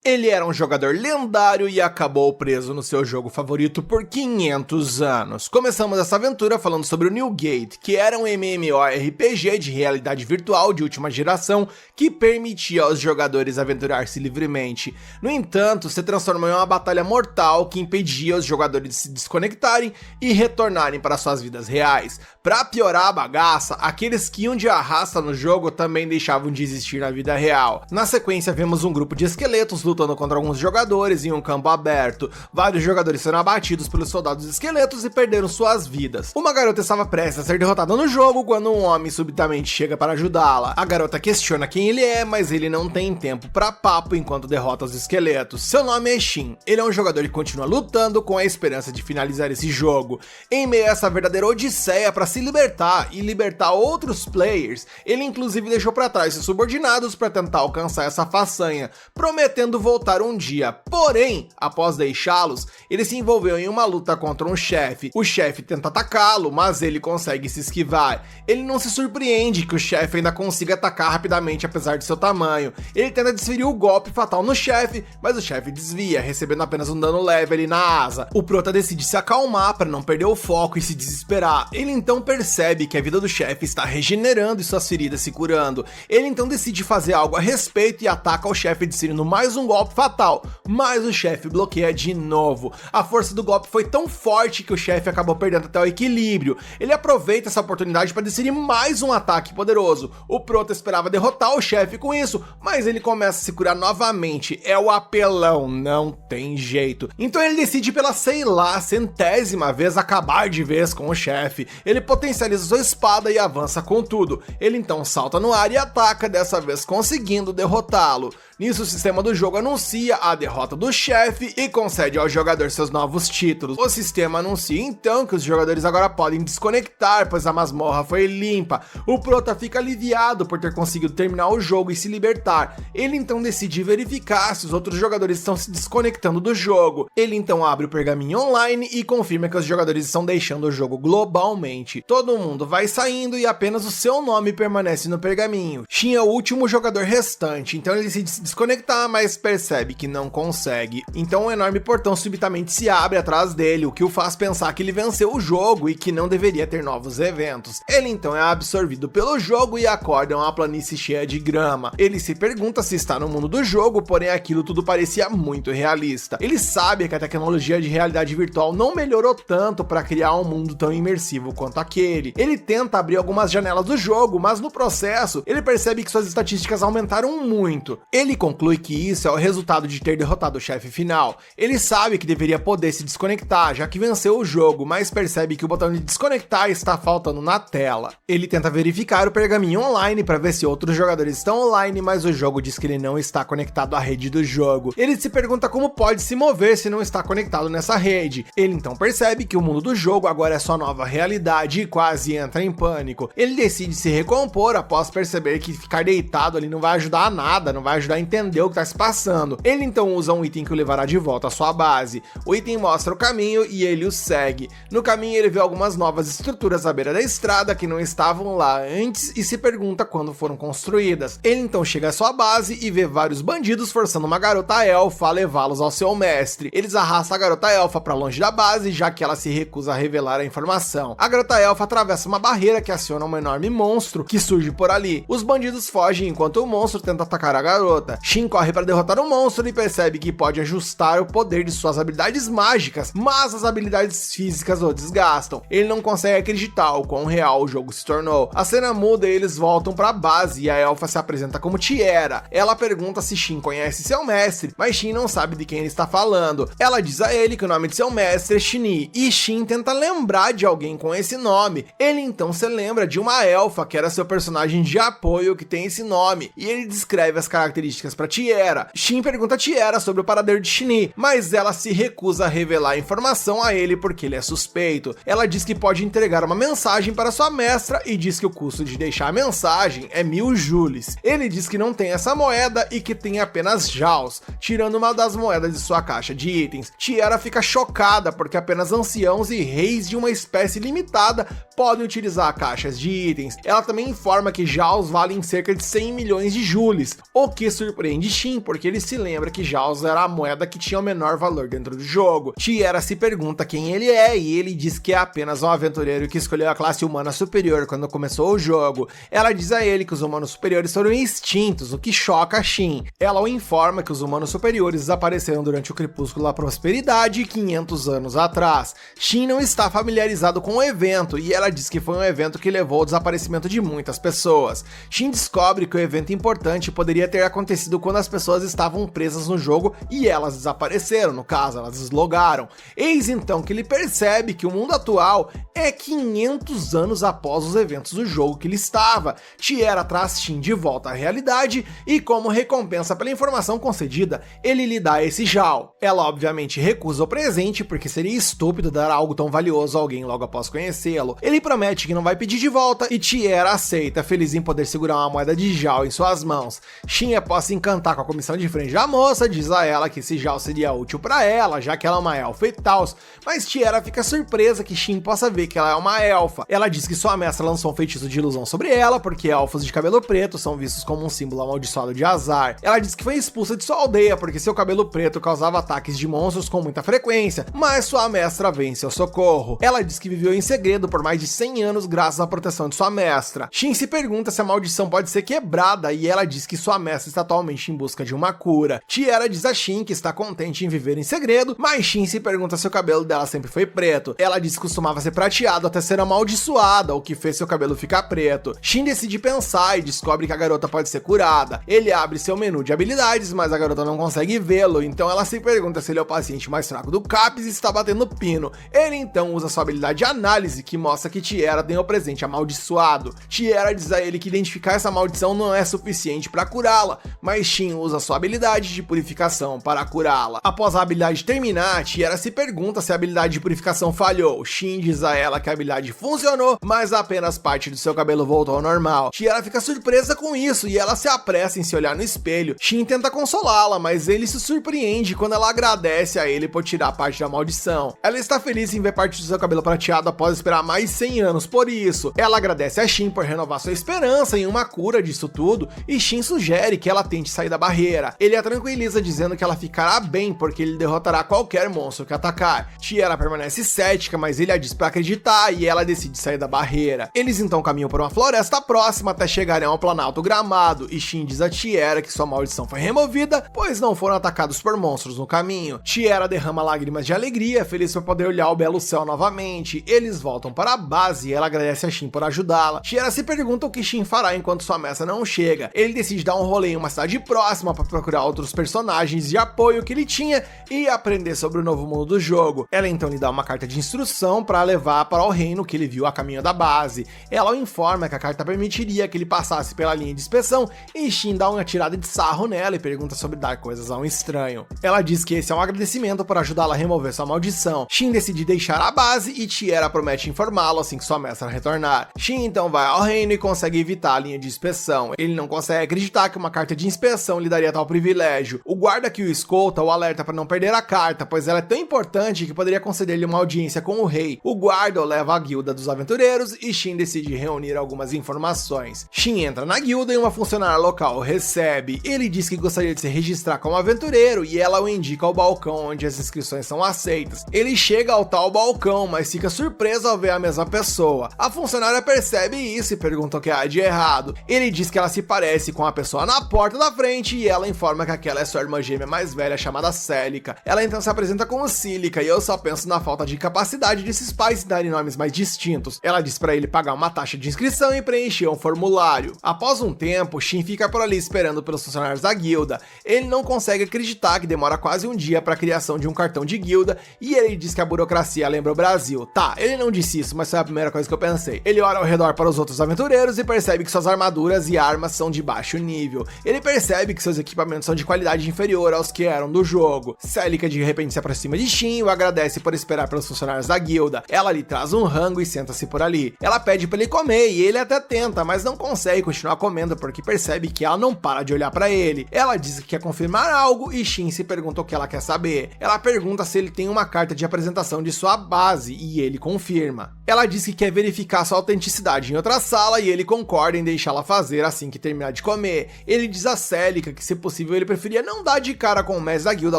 Ele era um jogador lendário e acabou preso no seu jogo favorito por 500 anos. Começamos essa aventura falando sobre o New Gate, que era um MMORPG de realidade virtual de última geração que permitia aos jogadores aventurar-se livremente. No entanto, se transformou em uma batalha mortal que impedia os jogadores de se desconectarem e retornarem para suas vidas reais. Para piorar a bagaça, aqueles que iam de arrasta no jogo também deixavam de existir na vida real. Na sequência, vemos um grupo de esqueletos lutando contra alguns jogadores em um campo aberto. Vários jogadores foram abatidos pelos soldados esqueletos e perderam suas vidas. Uma garota estava prestes a ser derrotada no jogo quando um homem subitamente chega para ajudá-la. A garota questiona quem ele é, mas ele não tem tempo para papo enquanto derrota os esqueletos. Seu nome é Shin. Ele é um jogador que continua lutando com a esperança de finalizar esse jogo. Em meio a essa verdadeira odisseia para se libertar e libertar outros players, ele inclusive deixou para trás seus subordinados para tentar alcançar essa façanha, prometendo voltar um dia. Porém, após deixá-los, ele se envolveu em uma luta contra um chefe. O chefe tenta atacá-lo, mas ele consegue se esquivar. Ele não se surpreende que o chefe ainda consiga atacar rapidamente apesar de seu tamanho. Ele tenta desferir o golpe fatal no chefe, mas o chefe desvia, recebendo apenas um dano leve ali na asa. O prota decide se acalmar para não perder o foco e se desesperar. Ele então percebe que a vida do chefe está regenerando e suas feridas se curando. Ele então decide fazer algo a respeito e ataca o chefe desferindo mais um golpe fatal, mas o chefe bloqueia de novo. A força do golpe foi tão forte que o chefe acabou perdendo até o equilíbrio. Ele aproveita essa oportunidade para desferir mais um ataque poderoso. O prota esperava derrotar o chefe com isso, mas ele começa a se curar novamente. É o apelão, não tem jeito. Então ele decide pela, sei lá, centésima vez acabar de vez com o chefe. Ele potencializa sua espada e avança com tudo. Ele então salta no ar e ataca, dessa vez conseguindo derrotá-lo. Nisso, o sistema do jogo anuncia a derrota do chefe e concede ao jogador seus novos títulos. O sistema anuncia então que os jogadores agora podem desconectar, pois a masmorra foi limpa. O prota fica aliviado por ter conseguido terminar o jogo e se libertar. Ele então decide verificar se os outros jogadores estão se desconectando do jogo. Ele então abre o pergaminho online e confirma que os jogadores estão deixando o jogo globalmente. Todo mundo vai saindo e apenas o seu nome permanece no pergaminho. Shin é o último jogador restante, então ele decide se desconectar, mas percebe que não consegue. Então um enorme portão subitamente se abre atrás dele, o que o faz pensar que ele venceu o jogo e que não deveria ter novos eventos. Ele então é absorvido pelo jogo e acorda em uma planície cheia de grama. Ele se pergunta se está no mundo do jogo, porém aquilo tudo parecia muito realista. Ele sabe que a tecnologia de realidade virtual não melhorou tanto para criar um mundo tão imersivo quanto aquele. Ele tenta abrir algumas janelas do jogo, mas no processo ele percebe que suas estatísticas aumentaram muito. Ele conclui que isso é o resultado de ter derrotado o chefe final. Ele sabe que deveria poder se desconectar, já que venceu o jogo, mas percebe que o botão de desconectar está faltando na tela. Ele tenta verificar o pergaminho online para ver se outros jogadores estão online, mas o jogo diz que ele não está conectado à rede do jogo. Ele se pergunta como pode se mover se não está conectado nessa rede. Ele então percebe que o mundo do jogo agora é sua nova realidade e quase entra em pânico. Ele decide se recompor após perceber que ficar deitado ali não vai ajudar a nada, não vai ajudar a entender o que está se passando. Ele então usa um item que o levará de volta à sua base. O item mostra o caminho e ele o segue. No caminho ele vê algumas novas estruturas à beira da estrada que não estavam lá antes e se pergunta quando foram construídas. Ele então chega à sua base e vê vários bandidos forçando uma garota elfa a levá-los ao seu mestre. Eles arrastam a garota elfa para longe da base, já que ela se recusa a revelar a informação. A garota elfa atravessa uma barreira que aciona um enorme monstro que surge por ali. Os bandidos fogem enquanto o monstro tenta atacar a garota. Shin corre para derrotar o monstro e percebe que pode ajustar o poder de suas habilidades mágicas, mas as habilidades físicas o desgastam. Ele não consegue acreditar o quão real o jogo se tornou. A cena muda e eles voltam para a base e a elfa se apresenta como Tiera. Ela pergunta se Shin conhece seu mestre, mas Shin não sabe de quem ele está falando. Ela diz a ele que o nome de seu mestre é Shini, e Shin tenta lembrar de alguém com esse nome. Ele então se lembra de uma elfa que era seu personagem de apoio que tem esse nome, e ele descreve as características para Tiera. Shin pergunta a Tiera sobre o paradeiro de Shini, mas ela se recusa a revelar a informação a ele porque ele é suspeito. Ela diz que pode entregar uma mensagem para sua mestra e diz que o custo de deixar a mensagem é 1000 jules. Ele diz que não tem essa moeda e que tem apenas Jaws, tirando uma das moedas de sua caixa de itens. Tiera fica chocada porque apenas anciãos e reis de uma espécie limitada podem utilizar caixas de itens. Ela também informa que Jaws valem cerca de 100 milhões de jules, o que surpreende Shin porque ele se lembra que Jaws era a moeda que tinha o menor valor dentro do jogo. Tiera se pergunta quem ele é e ele diz que é apenas um aventureiro que escolheu a classe humana superior quando começou o jogo. Ela diz a ele que os humanos superiores foram extintos, o que choca Shin. Ela o informa que os humanos superiores desapareceram durante o Crepúsculo da Prosperidade 500 anos atrás. Shin não está familiarizado com o evento e ela diz que foi um evento que levou ao desaparecimento de muitas pessoas. Shin descobre que o evento importante poderia ter acontecido quando as pessoas estavam presas no jogo e elas desapareceram, no caso, elas deslogaram. Eis então que ele percebe que o mundo atual é 500 anos após os eventos do jogo que ele estava. Tiera traz Shin de volta à realidade e, como recompensa pela informação concedida, ele lhe dá esse Jao. Ela obviamente recusa o presente porque seria estúpido dar algo tão valioso a alguém logo após conhecê-lo. Ele promete que não vai pedir de volta e Tiera aceita, feliz em poder segurar uma moeda de Jao em suas mãos. Shin, após se encantar com a comissão de frente da moça, diz a ela que esse Jao seria útil para ela, já que ela é uma elfa e tal, mas Tiera fica surpresa que Shin possa ver que ela é uma elfa. Ela diz que sua mestra lançou um feitiço de ilusão sobre ela, porque elfos de cabelo preto são vistos como um símbolo amaldiçoado de azar. Ela diz que foi expulsa de sua aldeia porque seu cabelo preto causava ataques de monstros com muita frequência, mas sua mestra vem em seu socorro. Ela diz que viveu em segredo por mais de 100 anos graças à proteção de sua mestra. Shin se pergunta se a maldição pode ser quebrada e ela diz que sua mestra está atualmente em busca de uma cura. Tiera diz a Shin que está contente em viver em segredo, mas Shin se pergunta se o cabelo dela sempre foi preto. Ela diz que costumava ser prateado até ser amaldiçoada, o que fez seu cabelo ficar preto. Shin decide pensar e descobre que a garota pode ser curada. Ele abre seu menu de habilidades, mas a garota não consegue vê-lo, então ela se pergunta se ele é o paciente mais fraco do CAPS e está batendo pino. Ele então usa sua habilidade de análise, que mostra que Tiera tem o presente amaldiçoado. Tiera diz a ele que identificar essa maldição não é suficiente para curá-la, mas Shin usa sua habilidade de purificação para curá-la. Após a habilidade terminar, Tiera se pergunta se a habilidade de purificação falhou. Shin diz a ela que a habilidade funcionou, mas apenas parte do seu cabelo voltou ao normal. Tiera fica surpresa com isso e ela se apressa em se olhar no espelho. Shin tenta consolá-la, mas ele se surpreende quando ela agradece a ele por tirar parte da maldição. Ela está feliz em ver parte do seu cabelo prateado após esperar mais 100 anos por isso. Ela agradece a Shin por renovar sua esperança em uma cura disso tudo e Shin sugere que ela tente sair da barreira. Ele a tranquiliza dizendo que ela ficará bem porque ele derrotará qualquer monstro que atacar. Tiera permanece cética, mas ele a diz para acreditar e ela decide sair da barreira. Eles então caminham por uma floresta próxima até chegarem ao Planalto Gramado e Shin diz a Tiera que sua maldição foi removida, pois não foram atacados por monstros no caminho. Tiera derrama lágrimas de alegria, feliz por poder olhar o belo céu novamente. Eles voltam para a base e ela agradece a Shin por ajudá-la. Tiera se pergunta o que Shin fará enquanto sua mestra não chega. Ele decide dar um rolê em uma cidade próxima para procurar outros personagens de apoio que ele tinha e aprender sobre o novo mundo do jogo. Ela então lhe dá uma carta de instrução para levar para o reino que ele viu a caminho da base. Ela o informa que a carta permitiria que ele passasse pela linha de inspeção e Shin dá uma tirada de sarro nela e pergunta sobre dar coisas a um estranho. Ela diz que esse é um agradecimento por ajudá-la a remover sua maldição. Shin decide deixar a base e Tiera promete informá-lo assim que sua mestra retornar. Shin então vai ao reino e consegue evitar a linha de inspeção. Ele não consegue acreditar que uma carta de inspeção lhe daria tal privilégio. O guarda que o escolta o alerta para não perder a carta, pois ela é tão importante que poderia conceder-lhe uma audiência com o rei. O guarda o leva à guilda dos aventureiros e Shin decide reunir algumas informações. Shin entra na guilda e uma funcionária local o recebe. Ele diz que gostaria de se registrar como aventureiro e ela o indica ao balcão onde as inscrições são aceitas. Ele chega ao tal balcão, mas fica surpreso ao ver a mesma pessoa. A funcionária percebe isso e pergunta o que há de errado. Ele diz que ela se parece com a pessoa na porta da frente e ela informa que aquela é sua irmã gêmea mais velha chamada Celica. Ela então se apresenta como Cílica e eu só penso na falta de capacidade desses pais se darem nomes mais distintos. Ela diz para ele pagar uma taxa de inscrição e preencher um formulário. Após um tempo, Shin fica por ali esperando pelos funcionários da guilda. Ele não consegue acreditar que demora quase um dia para a criação de um cartão de guilda e ele diz que a burocracia lembra o Brasil. Tá, ele não disse isso, mas foi a primeira coisa que eu pensei. Ele olha ao redor para os outros aventureiros e percebe que suas armaduras e armas são de baixo nível. Ele percebe que seus equipamentos são de qualidade inferior aos que eram do jogo. Celica de repente se aproxima de Shin e o agradece por esperar pelos funcionários da guilda. Ela lhe traz um rango e senta-se por ali. Ela pede para ele comer e ele até tenta, mas não consegue continuar comendo porque percebe que ela não para de olhar para ele. Ela diz que quer confirmar algo e Shin se pergunta o que ela quer saber. Ela pergunta se ele tem uma carta de apresentação de sua base e ele confirma. Ela diz que quer verificar sua autenticidade em outra sala e ele concorda em deixá-la fazer assim que terminar de comer. Ele diz a Celica que, se possível, possível, ele preferia não dar de cara com o mestre da guilda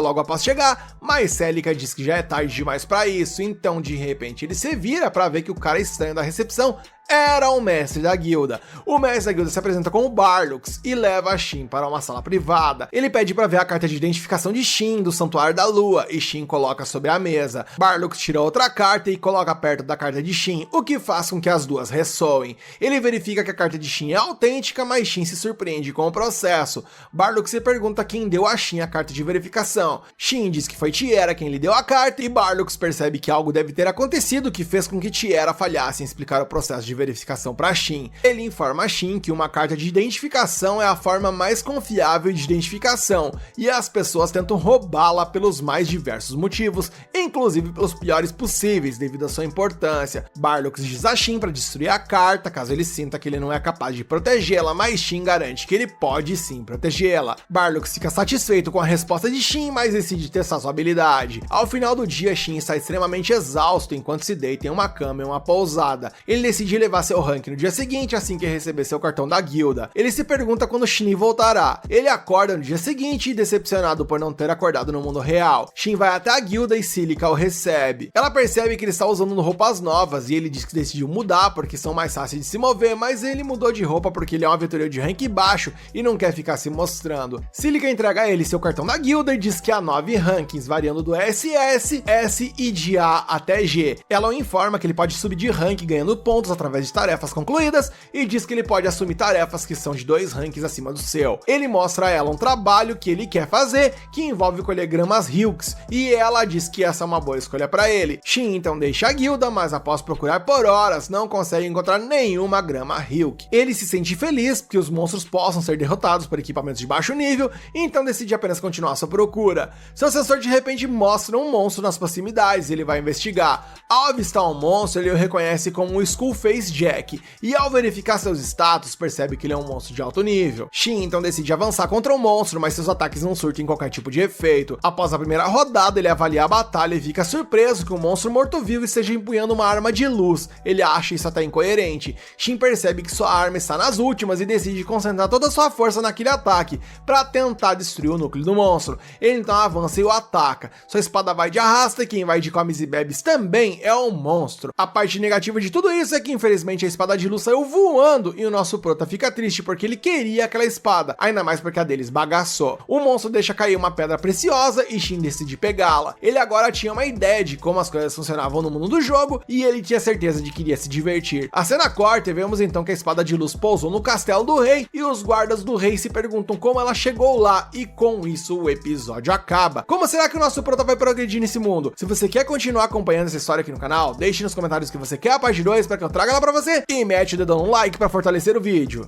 logo após chegar, mas Celica diz que já é tarde demais pra isso, então de repente ele se vira pra ver que o cara estranho da recepção era o mestre da guilda. O mestre da guilda se apresenta como Barlux e leva Shin para uma sala privada. Ele pede para ver a carta de identificação de Shin do Santuário da Lua e Shin coloca sobre a mesa. Barlux tira outra carta e coloca perto da carta de Shin, o que faz com que as duas ressoem. Ele verifica que a carta de Shin é autêntica, mas Shin se surpreende com o processo. Barlux se pergunta quem deu a Shin a carta de verificação. Shin diz que foi Tiera quem lhe deu a carta e Barlux percebe que algo deve ter acontecido que fez com que Tiera falhasse em explicar o processo de verificação para Shin. Ele informa a Shin que uma carta de identificação é a forma mais confiável de identificação e as pessoas tentam roubá-la pelos mais diversos motivos, inclusive pelos piores possíveis devido à sua importância. Barlux diz a Shin para destruir a carta caso ele sinta que ele não é capaz de protegê-la, mas Shin garante que ele pode sim protegê-la. Barlux fica satisfeito com a resposta de Shin, mas decide testar sua habilidade. Ao final do dia, Shin está extremamente exausto enquanto se deita em uma cama em uma pousada. Ele decide levar seu rank no dia seguinte assim que receber seu cartão da guilda. Ele se pergunta quando Shin voltará. Ele acorda no dia seguinte e decepcionado por não ter acordado no mundo real. Shin vai até a guilda e Celica o recebe. Ela percebe que ele está usando roupas novas e ele diz que decidiu mudar porque são mais fáceis de se mover, mas ele mudou de roupa porque ele é um aventureiro de rank baixo e não quer ficar se mostrando. Celica entrega a ele seu cartão da guilda e diz que há 9 rankings, variando do SS, S e de A até G. Ela o informa que ele pode subir de rank ganhando pontos através de tarefas concluídas e diz que ele pode assumir tarefas que são de 2 rankings acima do seu. Ele mostra a ela um trabalho que ele quer fazer, que envolve colher gramas Hilks, e ela diz que essa é uma boa escolha para ele. Shin então deixa a guilda, mas após procurar por horas, não consegue encontrar nenhuma grama Hilk. Ele se sente feliz que os monstros possam ser derrotados por equipamentos de baixo nível, então decide apenas continuar sua procura. Seu sensor de repente mostra um monstro nas proximidades e ele vai investigar. Ao avistar um monstro, ele o reconhece como o Skullface Jack, e ao verificar seus status, percebe que ele é um monstro de alto nível. Shin então decide avançar contra o monstro, mas seus ataques não surtem qualquer tipo de efeito. Após a primeira rodada, ele avalia a batalha e fica surpreso que o monstro morto-vivo esteja empunhando uma arma de luz. Ele acha isso até incoerente. Shin percebe que sua arma está nas últimas e decide concentrar toda a sua força naquele ataque, para tentar destruir o núcleo do monstro. Ele então avança e o ataca. Sua espada vai de arrasta e quem vai de comes e bebes também é um monstro. A parte negativa de tudo isso é que infelizmente a espada de luz saiu voando e o nosso prota fica triste porque ele queria aquela espada, ainda mais porque a dele esbagaçou. O monstro deixa cair uma pedra preciosa e Shin decide pegá-la. Ele agora tinha uma ideia de como as coisas funcionavam no mundo do jogo e ele tinha certeza de que iria se divertir. A cena corta e vemos então que a espada de luz pousou no castelo do rei e os guardas do rei se perguntam como ela chegou lá e com isso o episódio acaba. Como será que o nosso prota vai progredir nesse mundo? Se você quer continuar acompanhando essa história aqui no canal, deixe nos comentários que você quer a parte 2 para que eu traga ela pra você e mete o dedão no like para fortalecer o vídeo.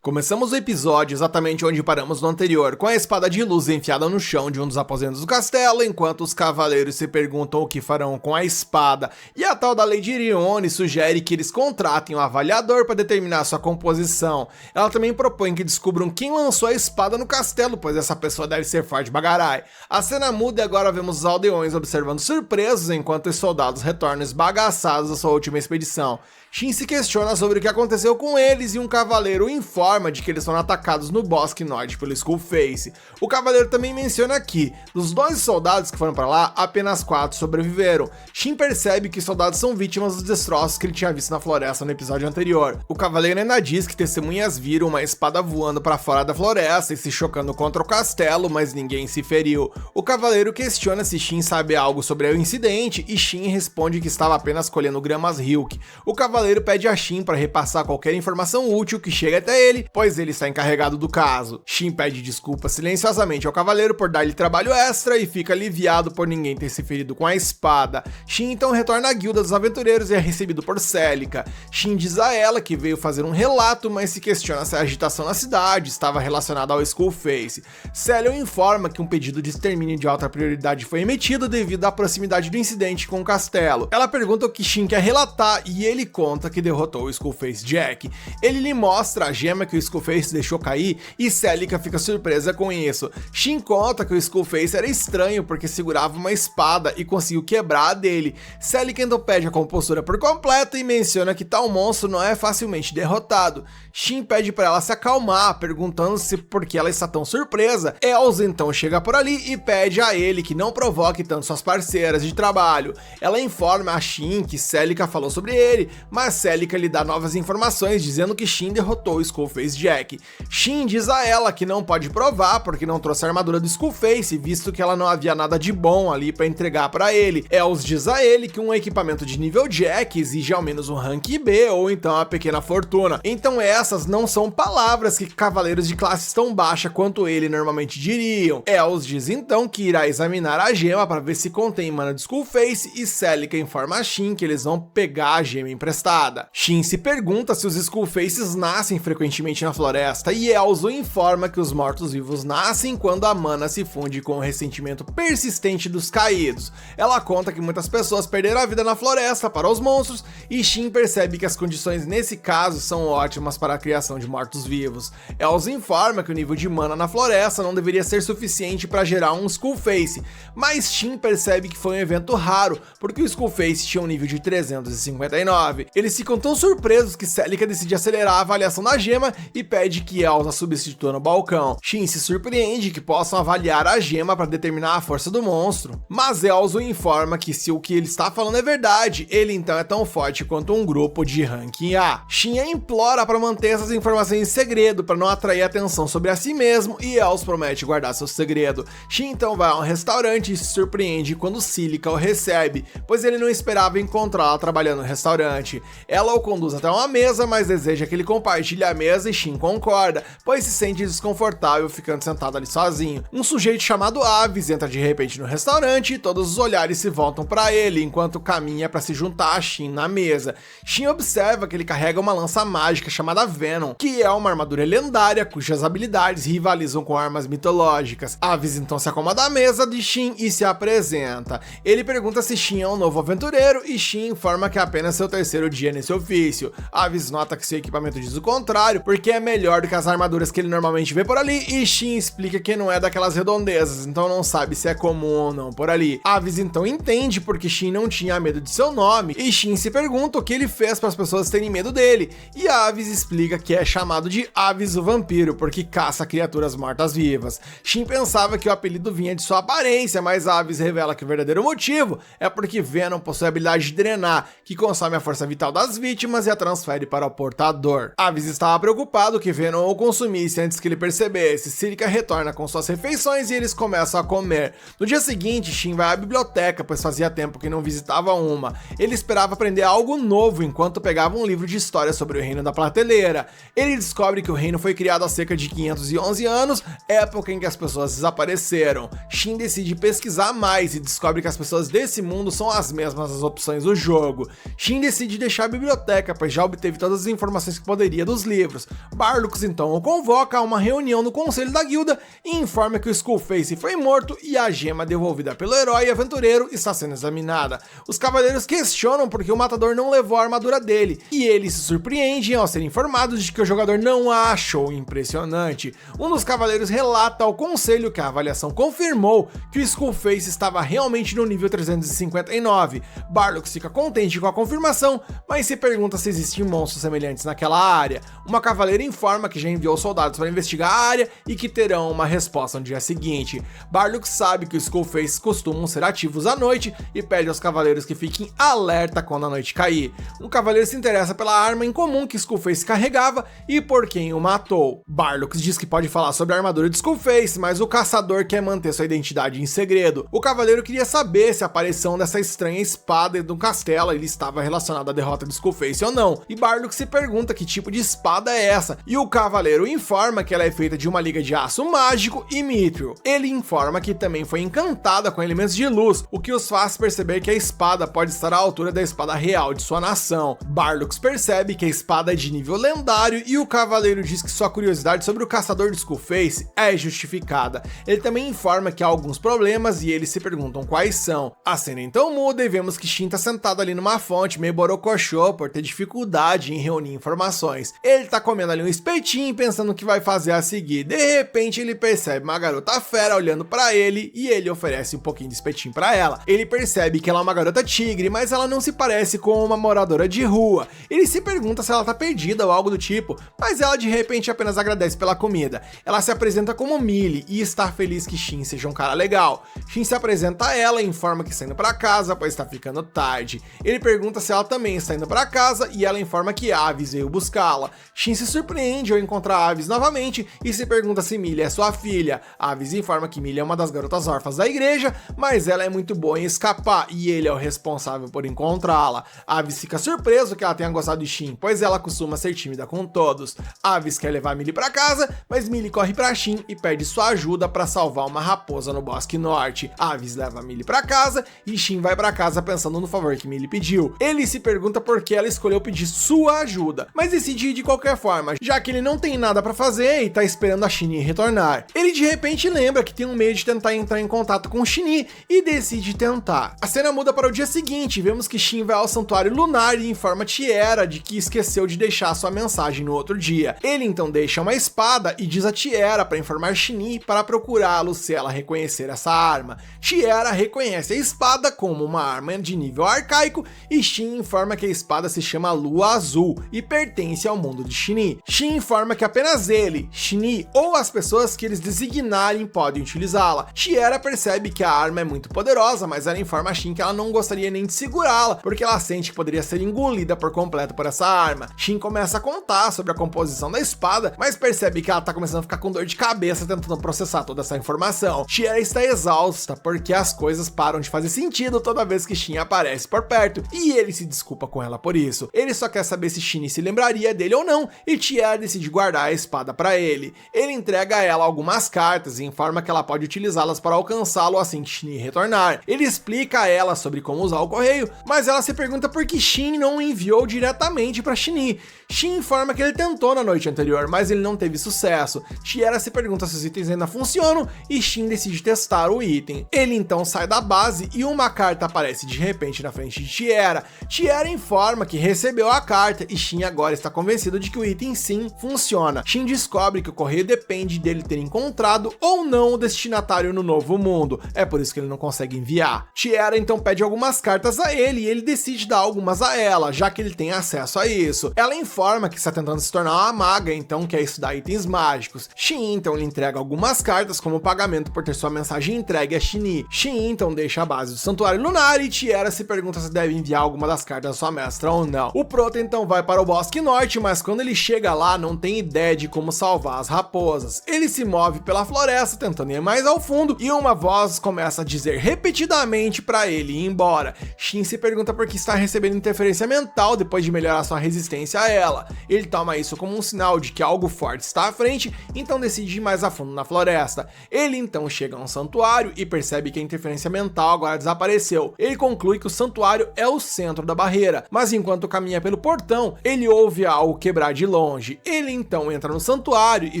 Começamos o episódio exatamente onde paramos no anterior, com a espada de luz enfiada no chão de um dos aposentos do castelo, enquanto os cavaleiros se perguntam o que farão com a espada, e a tal da Lady Irione sugere que eles contratem um avaliador para determinar sua composição. Ela também propõe que descubram quem lançou a espada no castelo, pois essa pessoa deve ser forte bagarai. A cena muda e agora vemos os aldeões observando surpresos enquanto os soldados retornam esbagaçados da sua última expedição. Shin se questiona sobre o que aconteceu com eles e um cavaleiro o informa de que eles foram atacados no bosque norte pelo Skullface. O cavaleiro também menciona que, dos 12 soldados que foram para lá, apenas 4 sobreviveram. Shin percebe que os soldados são vítimas dos destroços que ele tinha visto na floresta no episódio anterior. O cavaleiro ainda diz que testemunhas viram uma espada voando para fora da floresta e se chocando contra o castelo, mas ninguém se feriu. O cavaleiro questiona se Shin sabe algo sobre o incidente e Shin responde que estava apenas colhendo gramas Hilk. O cavaleiro pede a Shin para repassar qualquer informação útil que chegue até ele, pois ele está encarregado do caso. Shin pede desculpas silenciosamente ao cavaleiro por dar-lhe trabalho extra e fica aliviado por ninguém ter se ferido com a espada. Shin então retorna à guilda dos aventureiros e é recebido por Celica. Shin diz a ela que veio fazer um relato, mas se questiona se a agitação na cidade estava relacionada ao Skullface. Celica informa que um pedido de extermínio de alta prioridade foi emitido devido à proximidade do incidente com o castelo. Ela pergunta o que Shin quer relatar e ele conta que derrotou o Skullface Jack. Ele lhe mostra a gema que que o Skullface deixou cair e Celica fica surpresa com isso. Shin conta que o Skullface era estranho porque segurava uma espada e conseguiu quebrar a dele. Celica então pede a compostura por completo e menciona que tal monstro não é facilmente derrotado. Shin pede para ela se acalmar, perguntando-se por que ela está tão surpresa. Els então chega por ali e pede a ele que não provoque tanto suas parceiras de trabalho. Ela informa a Shin que Celica falou sobre ele, mas Celica lhe dá novas informações dizendo que Shin derrotou o Skullface Jack. Shin diz a ela que não pode provar porque não trouxe a armadura do Skullface, visto que ela não havia nada de bom ali para entregar para ele. Els diz a ele que um equipamento de nível Jack exige ao menos um rank B ou então uma pequena fortuna. Então essas não são palavras que cavaleiros de classe tão baixa quanto ele normalmente diriam. Els diz então que irá examinar a gema para ver se contém mana de Skullface e Celica informa a Shin que eles vão pegar a gema emprestada. Shin se pergunta se os Skullfaces nascem frequentemente na floresta e Els o informa que os mortos-vivos nascem quando a mana se funde com o ressentimento persistente dos caídos. Ela conta que muitas pessoas perderam a vida na floresta para os monstros e Shin percebe que as condições nesse caso são ótimas para a criação de mortos-vivos. Els informa que o nível de mana na floresta não deveria ser suficiente para gerar um Skullface, mas Shin percebe que foi um evento raro, porque o Skullface tinha um nível de 359. Eles ficam tão surpresos que Celica decide acelerar a avaliação da gema e pede que Els a substitua no balcão. Shin se surpreende que possam avaliar a gema para determinar a força do monstro, mas Els o informa que se o que ele está falando é verdade, ele então é tão forte quanto um grupo de ranking A. Shin a implora para manter essas informações em segredo para não atrair atenção sobre a si mesmo e Els promete guardar seu segredo. Shin então vai a um restaurante e se surpreende quando Celica o recebe, pois ele não esperava encontrá-la trabalhando no restaurante. Ela o conduz até uma mesa, mas deseja que ele compartilhe a mesa e Shin concorda, pois se sente desconfortável ficando sentado ali sozinho. Um sujeito chamado Avis entra de repente no restaurante e todos os olhares se voltam para ele enquanto caminha para se juntar a Shin na mesa. Shin observa que ele carrega uma lança mágica chamada Venom, que é uma armadura lendária cujas habilidades rivalizam com armas mitológicas. Avis então se acomoda à mesa de Shin e se apresenta. Ele pergunta se Shin é um novo aventureiro e Shin informa que é apenas seu terceiro dia nesse ofício. Avis nota que seu equipamento diz o contrário, porque é melhor do que as armaduras que ele normalmente vê por ali, e Shin explica que não é daquelas redondezas, então não sabe se é comum ou não por ali. Avis então entende porque Shin não tinha medo de seu nome, e Shin se pergunta o que ele fez para as pessoas terem medo dele, e Avis explica que é chamado de Avis o Vampiro, porque caça criaturas mortas-vivas. Shin pensava que o apelido vinha de sua aparência, mas Avis revela que o verdadeiro motivo é porque Venom possui a habilidade de drenar, que consome a força vital das vítimas e a transfere para o portador. Avis estava preocupado que Venom o consumisse antes que ele percebesse. Celica retorna com suas refeições e eles começam a comer. No dia seguinte, Shin vai à biblioteca, pois fazia tempo que não visitava uma. Ele esperava aprender algo novo enquanto pegava um livro de história sobre o Reino da Prateleira. Ele descobre que o reino foi criado há cerca de 511 anos, época em que as pessoas desapareceram. Shin decide pesquisar mais e descobre que as pessoas desse mundo são as mesmas das opções do jogo. Shin decide deixar a biblioteca, pois já obteve todas as informações que poderia dos livros. Barlux então o convoca a uma reunião no conselho da guilda e informa que o Skullface foi morto e a gema devolvida pelo herói aventureiro está sendo examinada. Os cavaleiros questionam porque o matador não levou a armadura dele, e eles se surpreendem ao serem informados de que o jogador não a achou impressionante. Um dos cavaleiros relata ao conselho que a avaliação confirmou que o Skullface estava realmente no nível 359. Barlux fica contente com a confirmação, mas se pergunta se existem monstros semelhantes naquela área. Uma cavaleira informa que já enviou soldados para investigar a área e que terão uma resposta no dia seguinte. Barlux sabe que os Skullfaces costumam ser ativos à noite e pede aos cavaleiros que fiquem alerta quando a noite cair. Um cavaleiro se interessa pela arma em comum que Skullface carregava e por quem o matou. Barlux diz que pode falar sobre a armadura de Skullface, mas o caçador quer manter sua identidade em segredo. O cavaleiro queria saber se a aparição dessa estranha espada do castelo ele estava relacionada à derrota de Skullface ou não, e Barlux se pergunta que tipo de espada é essa, e o cavaleiro informa que ela é feita de uma liga de aço mágico e mithril. Ele informa que também foi encantada com elementos de luz, o que os faz perceber que a espada pode estar à altura da espada real de sua nação. Barlux percebe que a espada é de nível lendário e o cavaleiro diz que sua curiosidade sobre o caçador de Skullface é justificada. Ele também informa que há alguns problemas e eles se perguntam quais são. A cena então muda e vemos que Shin tá sentado ali numa fonte meio borocochô por ter dificuldade em reunir informações. Ele tá comendo comendo ali um espetinho, pensando o que vai fazer a seguir. De repente ele percebe uma garota fera olhando pra ele e ele oferece um pouquinho de espetinho pra ela. Ele percebe que ela é uma garota tigre, mas ela não se parece com uma moradora de rua. Ele se pergunta se ela tá perdida ou algo do tipo, mas ela de repente apenas agradece pela comida. Ela se apresenta como Millie e está feliz que Shin seja um cara legal. Shin se apresenta a ela e informa que está indo pra casa, pois está ficando tarde. Ele pergunta se ela também está indo pra casa e ela informa que Avis veio buscá-la. Shin se surpreende ao encontrar Avis novamente e se pergunta se Millie é sua filha. Avis informa que Millie é uma das garotas órfãs da igreja, mas ela é muito boa em escapar e ele é o responsável por encontrá-la. Avis fica surpreso que ela tenha gostado de Shin, pois ela costuma ser tímida com todos. Avis quer levar Millie pra casa, mas Millie corre pra Shin e pede sua ajuda para salvar uma raposa no Bosque Norte. Avis leva Millie pra casa e Shin vai pra casa pensando no favor que Millie pediu. Ele se pergunta por que ela escolheu pedir sua ajuda, mas decide ir de qualquer forma, já que ele não tem nada pra fazer e tá esperando a Shin retornar. Ele de repente lembra que tem um meio de tentar entrar em contato com Shin e decide tentar. A cena muda para o dia seguinte, vemos que Shin vai ao santuário lunar e informa Tiera de que esqueceu de deixar sua mensagem no outro dia. Ele então deixa uma espada e diz a Tiera para informar Shin para procurá-lo se ela reconhecer essa arma. Tiera reconhece a espada como uma arma de nível arcaico e Shin informa que a espada se chama Lua Azul e pertence ao mundo de Shin. Shin informa que apenas ele, Shin ou as pessoas que eles designarem podem utilizá-la. Tiera percebe que a arma é muito poderosa, mas ela informa a Shin que ela não gostaria nem de segurá-la, porque ela sente que poderia ser engolida por completo por essa arma. Shin começa a contar sobre a composição da espada, mas percebe que ela tá começando a ficar com dor de cabeça tentando processar toda essa informação. Tiera está exausta, porque as coisas param de fazer sentido toda vez que Shin aparece por perto, e ele se desculpa com ela por isso. Ele só quer saber se Shin se lembraria dele ou não, e Tiera decide guardar a espada para ele. Ele entrega a ela algumas cartas e informa que ela pode utilizá-las para alcançá-lo assim que Shin retornar. Ele explica a ela sobre como usar o correio, mas ela se pergunta por que Shin não enviou diretamente para Shin. Shin informa que ele tentou na noite anterior, mas ele não teve sucesso. Tiera se pergunta se os itens ainda funcionam e Shin decide testar o item. Ele então sai da base e uma carta aparece de repente na frente de Tiera. Tiera informa que recebeu a carta e Shin agora está convencido de que o item sim funciona. Shin descobre que o correio depende dele ter encontrado ou não o destinatário no novo mundo. É por isso que ele não consegue enviar. Tiera então pede algumas cartas a ele e ele decide dar algumas a ela, já que ele tem acesso a isso. Ela informa que está tentando se tornar uma maga, então quer estudar itens mágicos. Shin então lhe entrega algumas cartas como pagamento por ter sua mensagem entregue a Shin. Shin então deixa a base do Santuário Lunar e Tiera se pergunta se deve enviar alguma das cartas à sua mestra ou não. O Prota então vai para o Bosque Norte, mas quando ele chega lá não tem ideia de como salvar as raposas. Ele se move pela floresta tentando ir mais ao fundo e uma voz começa a dizer repetidamente para ele ir embora. Shin se pergunta por que está recebendo interferência mental depois de melhorar sua resistência a ela. Ele toma isso como um sinal de que algo forte está à frente, então decide ir mais a fundo na floresta. Ele então chega a um santuário e percebe que a interferência mental agora desapareceu. Ele conclui que o santuário é o centro da barreira, mas enquanto caminha pelo portão, ele ouve algo quebrar de longe. Ele então entra no santuário e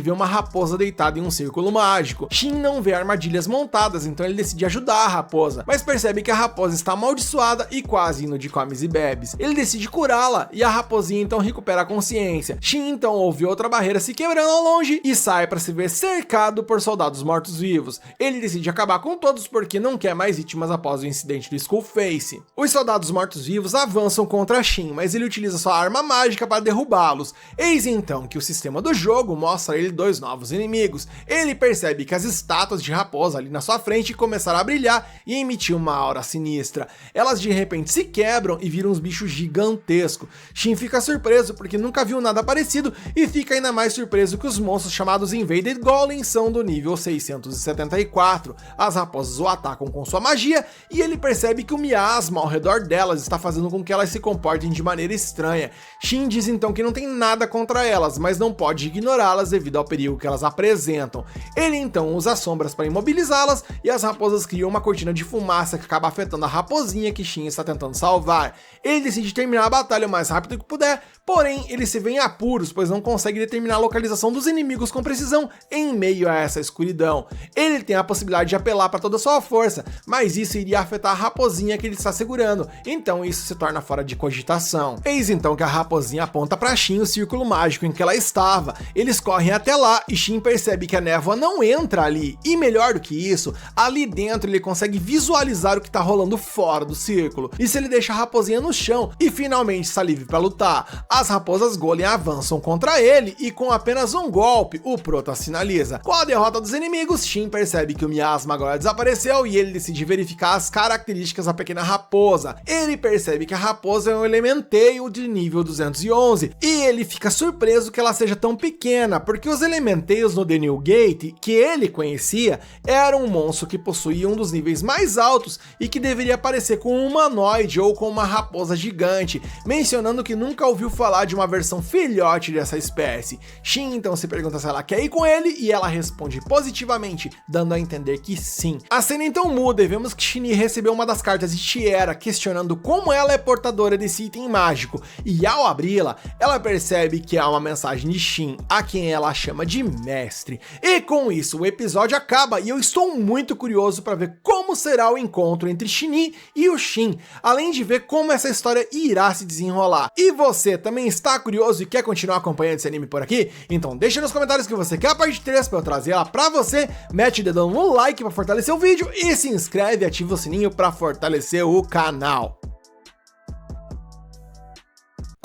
vê uma raposa deitada em um círculo mágico. Shin não vê armadilhas montadas, então ele decide ajudar a raposa, mas percebe que a raposa está amaldiçoada e quase indo de comes e bebes. Ele decide curá-la e a raposinha então recupera a consciência. Shin então ouve outra barreira se quebrando ao longe e sai para se ver cercado por soldados mortos-vivos. Ele decide acabar com todos porque não quer mais vítimas após o incidente do Skullface. Os soldados mortos-vivos avançam contra Shin, mas ele utiliza sua arma mágica para derrubá-los. Eis então que o sistema do jogo mostra a ele dois novos inimigos. Ele percebe que as estátuas de raposa ali na sua frente começaram a brilhar e emitir uma aura sinistra. Elas de repente se quebram e viram uns bichos gigantescos. Shin fica surpreso porque nunca viu nada parecido e fica ainda mais surpreso que os monstros chamados Invaded Golems são do nível 674. As raposas o atacam com sua magia e ele percebe que o miasma ao redor delas está fazendo com que elas se comportem de maneira estranha. Shin diz então que não tem nada contra elas, mas não pode ignorá-las devido ao perigo que elas apresentam. Ele então usa sombras para imobilizá-las e as raposas criam uma cortina de fumaça que acaba afetando a raposinha que Shin está tentando salvar. Ele decide terminar a batalha o mais rápido que puder, porém ele se vê em apuros, pois não consegue determinar a localização dos inimigos com precisão em meio a essa escuridão. Ele tem a possibilidade de apelar para toda a sua força, mas isso iria afetar a raposinha que ele está segurando, então isso se torna fora de cogitação. Eis então que a raposinha aponta para Shin o círculo mágico em que ela estava. Eles correm até lá e Shin percebe que a névoa não entra ali. E melhor do que isso, ali dentro ele consegue visualizar o que tá rolando fora do círculo. E se ele deixa a raposinha no chão e finalmente está livre para lutar, as raposas golem avançam contra ele e com apenas um golpe, o prota sinaliza. Com a derrota dos inimigos, Shin percebe que o miasma agora desapareceu e ele decide verificar as características da pequena raposa. Ele percebe que a raposa é um Elementeio de nível 211 e ele fica surpreso que ela seja tão pequena, porque os Elementeios no The New Gate, que ele conhecia, eram um monstro que possuía um dos níveis mais altos e que deveria parecer com um humanoide ou com uma raposa gigante, mencionando que nunca ouviu falar de uma versão filhote dessa espécie. Shin então se pergunta se ela quer ir com ele e ela responde positivamente, dando a entender que sim. A cena então muda e vemos que Shin recebeu uma das cartas de Tiera, questionando como ela é portadora desse item mágico, e ao abri-la, ela percebe que há uma mensagem de Shin, a quem ela chama de mestre. E com isso, o episódio acaba e eu estou muito curioso para ver como será o encontro entre Shin e o Shin, além de ver como essa história irá se desenrolar. E você também está curioso e quer continuar acompanhando esse anime por aqui? Então deixa nos comentários que você quer a parte 3 para eu trazer ela para você, mete o dedão no like para fortalecer o vídeo e se inscreve e ativa o sininho para fortalecer o canal.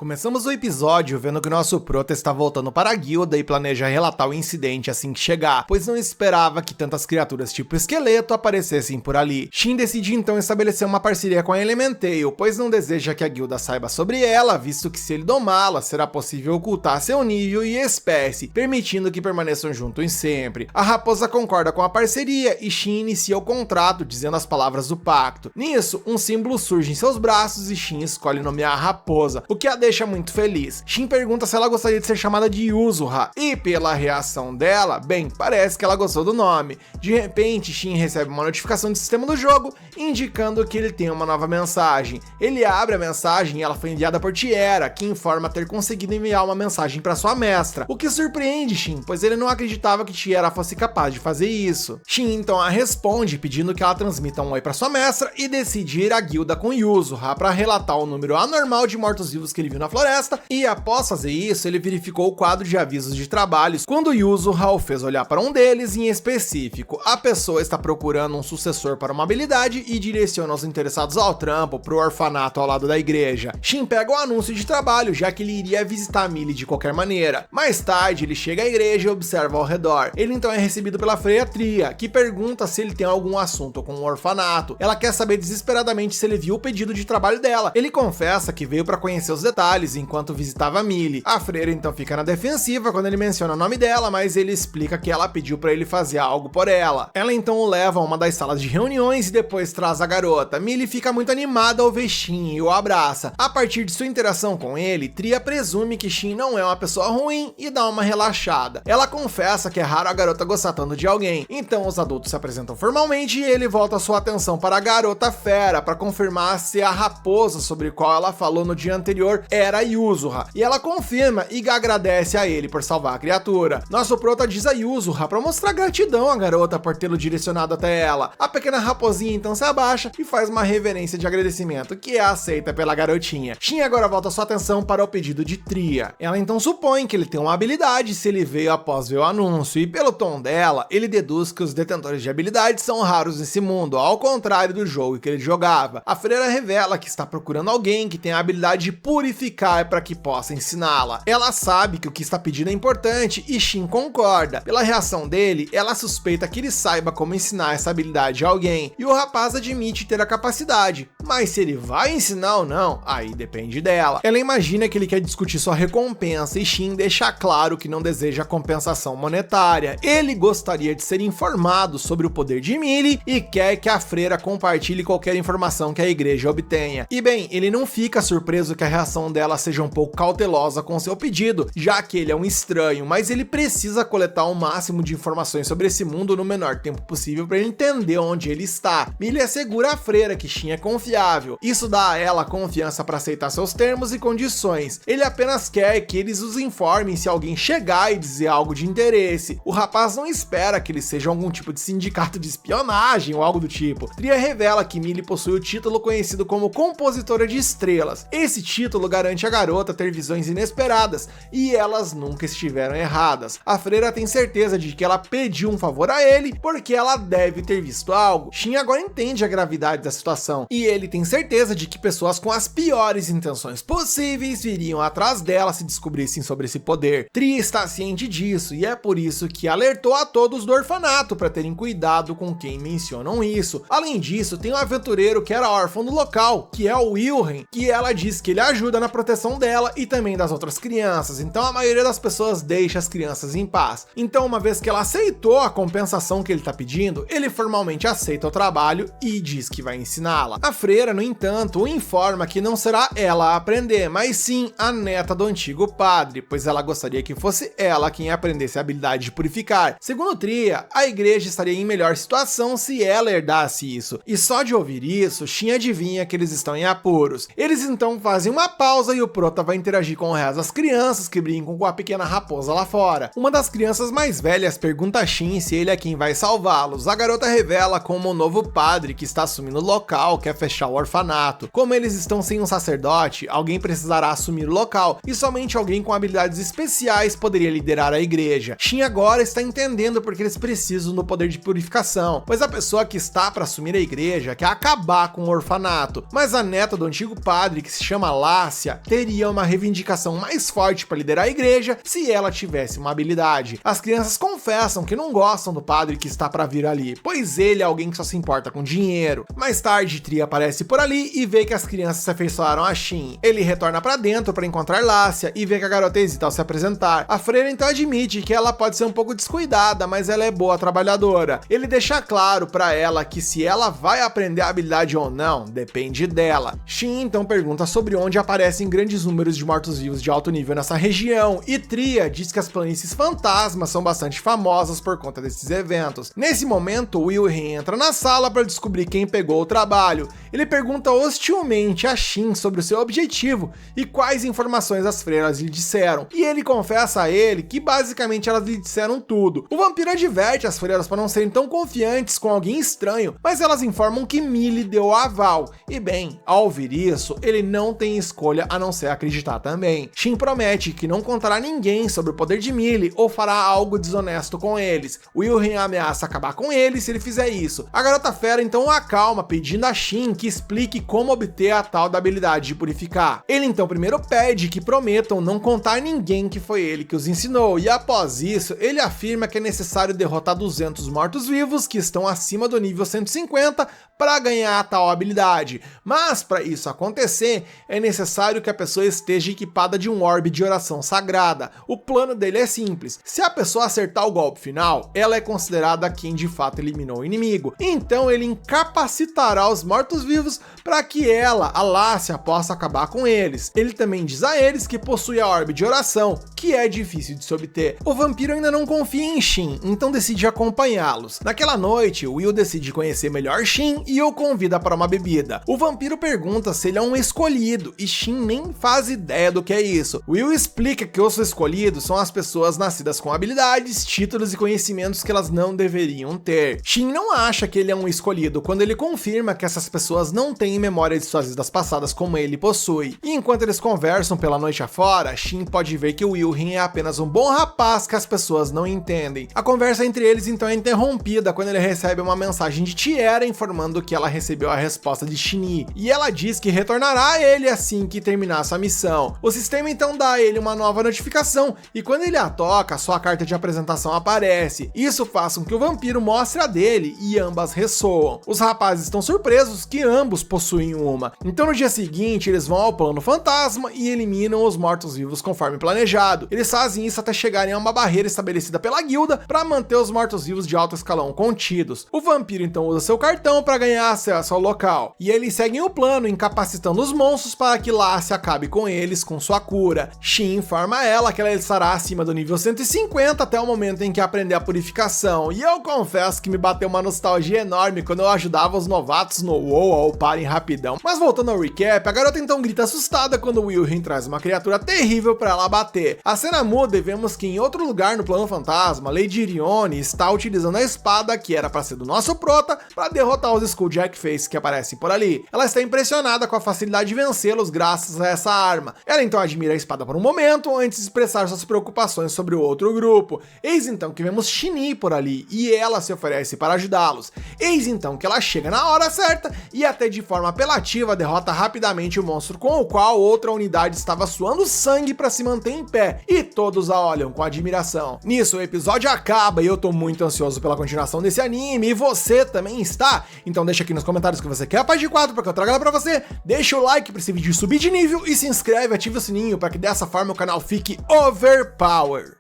Começamos o episódio vendo que o nosso prota está voltando para a guilda e planeja relatar o incidente assim que chegar, pois não esperava que tantas criaturas tipo esqueleto aparecessem por ali. Shin decide então estabelecer uma parceria com a Elementeio, pois não deseja que a guilda saiba sobre ela, visto que se ele domá-la, será possível ocultar seu nível e espécie, permitindo que permaneçam juntos sempre. A raposa concorda com a parceria e Shin inicia o contrato, dizendo as palavras do pacto. Nisso, um símbolo surge em seus braços e Shin escolhe nomear a raposa, o que a deixa muito feliz. Shin pergunta se ela gostaria de ser chamada de Yuzuha, e pela reação dela, bem, parece que ela gostou do nome. De repente, Shin recebe uma notificação do sistema do jogo, indicando que ele tem uma nova mensagem. Ele abre a mensagem e ela foi enviada por Tiera, que informa ter conseguido enviar uma mensagem para sua mestra, o que surpreende Shin, pois ele não acreditava que Tiera fosse capaz de fazer isso. Shin então a responde, pedindo que ela transmita um oi para sua mestra e decide ir à guilda com Yuzuha para relatar o número anormal de mortos-vivos que ele viu na floresta, e após fazer isso, ele verificou o quadro de avisos de trabalhos, quando Yuzuha o fez olhar para um deles em específico. A pessoa está procurando um sucessor para uma habilidade e direciona os interessados ao trampo para o orfanato ao lado da igreja. Shin pega o anúncio de trabalho, já que ele iria visitar Millie de qualquer maneira. Mais tarde, ele chega à igreja e observa ao redor. Ele então é recebido pela freia Tria, que pergunta se ele tem algum assunto com o orfanato. Ela quer saber desesperadamente se ele viu o pedido de trabalho dela. Ele confessa que veio para conhecer os detalhes enquanto visitava Millie. A freira então fica na defensiva quando ele menciona o nome dela, mas ele explica que ela pediu para ele fazer algo por ela. Ela então o leva a uma das salas de reuniões e depois traz a garota. Millie fica muito animada ao ver Shin e o abraça. A partir de sua interação com ele, Tria presume que Shin não é uma pessoa ruim e dá uma relaxada. Ela confessa que é raro a garota gostar tanto de alguém. Então os adultos se apresentam formalmente e ele volta sua atenção para a garota fera para confirmar se a raposa sobre qual ela falou no dia anterior era Yuzuha, e ela confirma e agradece a ele por salvar a criatura. Nosso prota diz a Yuzuha para mostrar gratidão à garota por tê-lo direcionado até ela. A pequena raposinha então se abaixa e faz uma reverência de agradecimento, que é aceita pela garotinha. Shin agora volta sua atenção para o pedido de Tria. Ela então supõe que ele tem uma habilidade se ele veio após ver o anúncio, e pelo tom dela, ele deduz que os detentores de habilidades são raros nesse mundo, ao contrário do jogo que ele jogava. A freira revela que está procurando alguém que tem a habilidade de purificar para que possa ensiná-la. Ela sabe que o que está pedindo é importante e Shin concorda. Pela reação dele, ela suspeita que ele saiba como ensinar essa habilidade a alguém, e o rapaz admite ter a capacidade, mas se ele vai ensinar ou não, aí depende dela. Ela imagina que ele quer discutir sua recompensa e Shin deixa claro que não deseja compensação monetária. Ele gostaria de ser informado sobre o poder de Millie e quer que a freira compartilhe qualquer informação que a igreja obtenha. E bem, ele não fica surpreso que a reação dela seja um pouco cautelosa com seu pedido, já que ele é um estranho, mas ele precisa coletar o máximo de informações sobre esse mundo no menor tempo possível para ele entender onde ele está. Millie assegura à freira que Shin é confiável. Isso dá a ela confiança para aceitar seus termos e condições. Ele apenas quer que eles os informem se alguém chegar e dizer algo de interesse. O rapaz não espera que ele seja algum tipo de sindicato de espionagem ou algo do tipo. Tria revela que Millie possui o título conhecido como Compositora de Estrelas. Esse título garante a garota ter visões inesperadas, e elas nunca estiveram erradas. A freira tem certeza de que ela pediu um favor a ele, porque ela deve ter visto algo. Shin agora entende a gravidade da situação, e ele tem certeza de que pessoas com as piores intenções possíveis viriam atrás dela se descobrissem sobre esse poder. Tria está ciente disso, e é por isso que alertou a todos do orfanato para terem cuidado com quem mencionam isso. Além disso, tem um aventureiro que era órfão do local, que é o Wilhelm, que ela diz que ele ajuda na proteção dela e também das outras crianças, então a maioria das pessoas deixa as crianças em paz. Então, uma vez que ela aceitou a compensação que ele tá pedindo, ele formalmente aceita o trabalho e diz que vai ensiná-la. A freira, no entanto, o informa que não será ela a aprender, mas sim a neta do antigo padre, pois ela gostaria que fosse ela quem aprendesse a habilidade de purificar. Segundo Tria, a igreja estaria em melhor situação se ela herdasse isso, e só de ouvir isso, Shin adivinha que eles estão em apuros. Eles então fazem uma pausa e o prota vai interagir com o resto das crianças que brincam com a pequena raposa lá fora. Uma das crianças mais velhas pergunta a Shin se ele é quem vai salvá-los. A garota revela como o novo padre que está assumindo o local quer fechar o orfanato. Como eles estão sem um sacerdote, alguém precisará assumir o local, e somente alguém com habilidades especiais poderia liderar a igreja. Shin agora está entendendo porque eles precisam do poder de purificação, pois a pessoa que está para assumir a igreja quer acabar com o orfanato, mas a neta do antigo padre, que se chama Lácia, teria uma reivindicação mais forte para liderar a igreja se ela tivesse uma habilidade. As crianças confessam que não gostam do padre que está para vir ali, pois ele é alguém que só se importa com dinheiro. Mais tarde, Tria aparece por ali e vê que as crianças se afeiçoaram a Shin. Ele retorna para dentro para encontrar Lácia e vê que a garota hesita ao se apresentar. A freira então admite que ela pode ser um pouco descuidada, mas ela é boa trabalhadora. Ele deixa claro para ela que se ela vai aprender a habilidade ou não, depende dela. Shin então pergunta sobre onde aparecem grandes números de mortos-vivos de alto nível nessa região, e Tria diz que as planícies fantasmas são bastante famosas por conta desses eventos. Nesse momento, Wilhelm entra na sala para descobrir quem pegou o trabalho. Ele pergunta hostilmente a Shin sobre o seu objetivo e quais informações as freiras lhe disseram, e ele confessa a ele que basicamente elas lhe disseram tudo. O vampiro adverte as freiras para não serem tão confiantes com alguém estranho, mas elas informam que Millie deu o aval, e bem, ao ouvir isso, ele não tem escolha a não ser acreditar também. Shin promete que não contará a ninguém sobre o poder de Millie ou fará algo desonesto com eles. Wilhelm ameaça acabar com ele se ele fizer isso. A garota fera então o acalma, pedindo a Shin que explique como obter a tal da habilidade de purificar. Ele então primeiro pede que prometam não contar a ninguém que foi ele que os ensinou, e após isso, ele afirma que é necessário derrotar 200 mortos-vivos que estão acima do nível 150 para ganhar a tal habilidade. Mas para isso acontecer, é necessário que a pessoa esteja equipada de um orbe de oração sagrada. O plano dele é simples: se a pessoa acertar o golpe final, ela é considerada quem de fato eliminou o inimigo. Então ele incapacitará os mortos-vivos para que ela, a Lácia, possa acabar com eles. Ele também diz a eles que possui a orbe de oração, que é difícil de se obter. O vampiro ainda não confia em Shin, então decide acompanhá-los. Naquela noite, Will decide conhecer melhor Shin e o convida para uma bebida. O vampiro pergunta se ele é um escolhido, e Shin nem faz ideia do que é isso. Will explica que os escolhidos são as pessoas nascidas com habilidades, títulos e conhecimentos que elas não deveriam ter. Shin não acha que ele é um escolhido quando ele confirma que essas pessoas não têm memória de suas vidas passadas como ele possui. E enquanto eles conversam pela noite afora, Shin pode ver que o Wilhelm é apenas um bom rapaz que as pessoas não entendem. A conversa entre eles então é interrompida quando ele recebe uma mensagem de Tiera informando que ela recebeu a resposta de Shinny, e ela diz que retornará a ele assim que terminar sua missão. O sistema então dá a ele uma nova notificação, e quando ele a toca, sua carta de apresentação aparece. Isso faz com que o vampiro mostre a dele e ambas ressoam. Os rapazes estão surpresos que ambos possuem uma. Então no dia seguinte eles vão ao plano fantasma e eliminam os mortos-vivos conforme planejado. Eles fazem isso até chegarem a uma barreira estabelecida pela guilda para manter os mortos-vivos de alto escalão contidos. O vampiro então usa seu cartão para ganhar acesso ao local, e eles seguem o plano incapacitando os monstros para que Lácia acabe com eles com sua cura. Shin informa ela que ela estará acima do nível 150 até o momento em que aprender a purificação, e eu confesso que me bateu uma nostalgia enorme quando eu ajudava os novatos no WoW a uparem rapidão. Mas voltando ao recap, a garota então grita assustada quando Wilhelm traz uma criatura terrível para ela bater. A cena muda e vemos que em outro lugar no plano fantasma, Lady Irione está utilizando a espada que era para ser do nosso prota para derrotar os Skull Jackface que aparecem por ali. Ela está impressionada com a facilidade de vencê-los graças a essa arma. Ela então admira a espada por um momento, antes de expressar suas preocupações sobre o outro grupo. Eis então que vemos Shinee por ali, e ela se oferece para ajudá-los. Eis então que ela chega na hora certa, e até de forma apelativa derrota rapidamente o monstro com o qual outra unidade estava suando sangue para se manter em pé, e todos a olham com admiração. Nisso o episódio acaba e eu tô muito ansioso pela continuação desse anime, e você também está? Então deixa aqui nos comentários o que você quer a parte 4 para que eu traga ela pra você, deixa o like para esse vídeo subir de nível e se inscreve, ativa o sininho para que dessa forma o canal fique overpower.